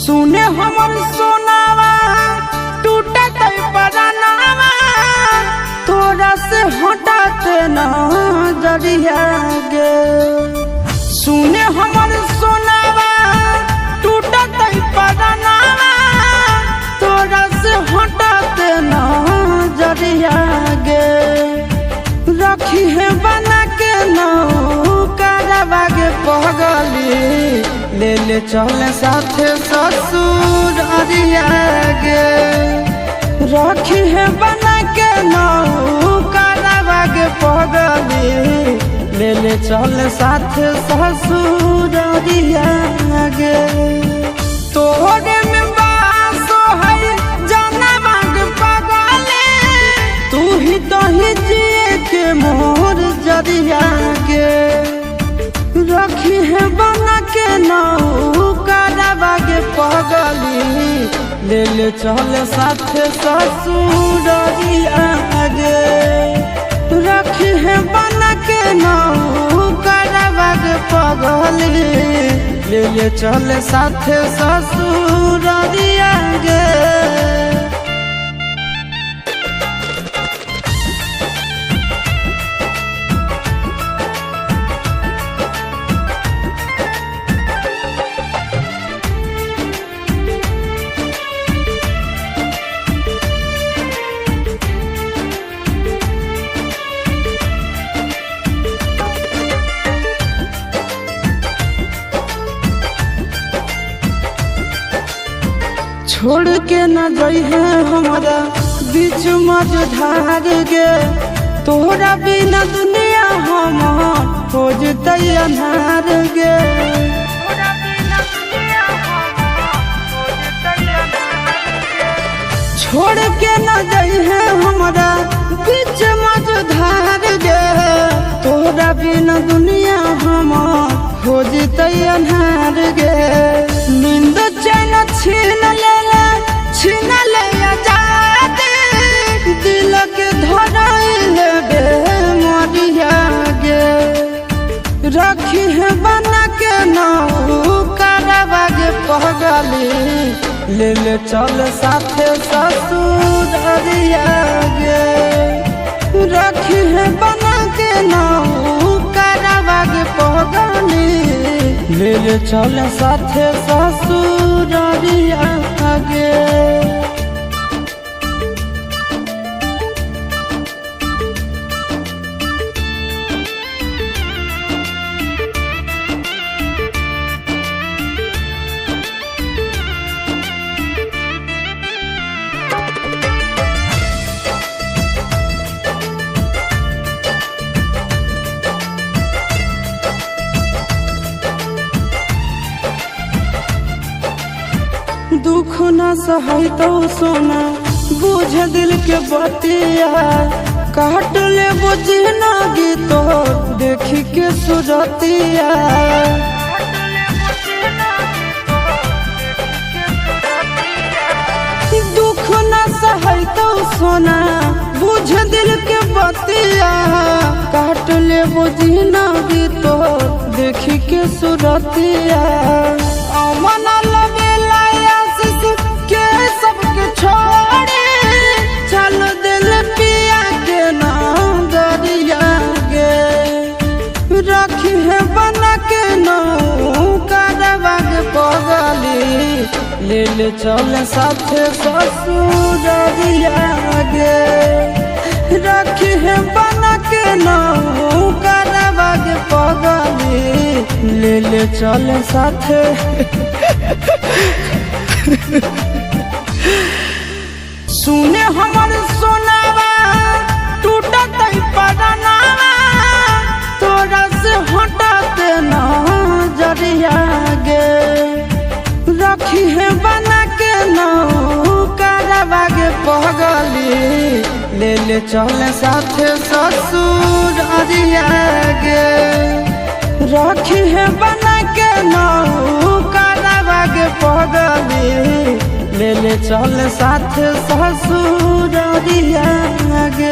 सुने हमर सोनावा टूटे तई परानावा तोरा से हटाते ना जरिया गे। सुने हमर सोनावा टूटे तई परानावा तोरा से हटाते ना जरिया गे। रखी है बना के नौ करवा के पगली ले ले चले साथे ससुर अरिया गे। रखी है बना के नौ करवा के पगली ले ले चले साथे ससुर अरिया गे। तोरे में बासो है जानवा के पगली तू ही तो ही जिए के मोर जरिया गे। रखी है बना के नौ करवा के पगली ले ले चले साथे ससुर गे। रखी है बना के नौ करवा के पगली ले ले चले साथे ससुर गे। छोड़ के न जाई है हमारा बीच मझधार गे। तोरा बिना दुनिया हम हो जतई अन्हार गे। छोड़ के न जाई है हमारा बीच मझधार गे। तोरा बिना दुनिया हम हो जतई अन्हार गे। नींद चैन छीन ले आजादी दिल के धराइल बे मरिया गे। रखी है बना के नौ करवा के पगली ले ले चल साथे ससुर गे। रखी है बना के नौ करवा के पगली ले ले चल साथे ससुर गे। दुख न सही तो सोना बुझ दिल के बतिया काट ले बुझ ना गीतो देखी के सुरतिया। दुख न सही तो सोना बुझ दिल के बतिया काट ले बुझ ना गीतो देखी के सुरतिया। अमन सबके छोड़े चल दिल पिया के नाम दरिया गे। रखी है बना के नौ करवा के पगली ले ले चले साथे ससुर गे। रखी है बना के नौ करवा के पगली ले ले चले साथे सुने हमर सोनावा टूटे तई परानावा तोरा से हटाते ना जरिया गे। रखी है बना के नौ करवा के पगली ले ले चले साथे ससुर गे। रखी है बना के नौ करवा के पगली ले ले चल साथ ससुर गे।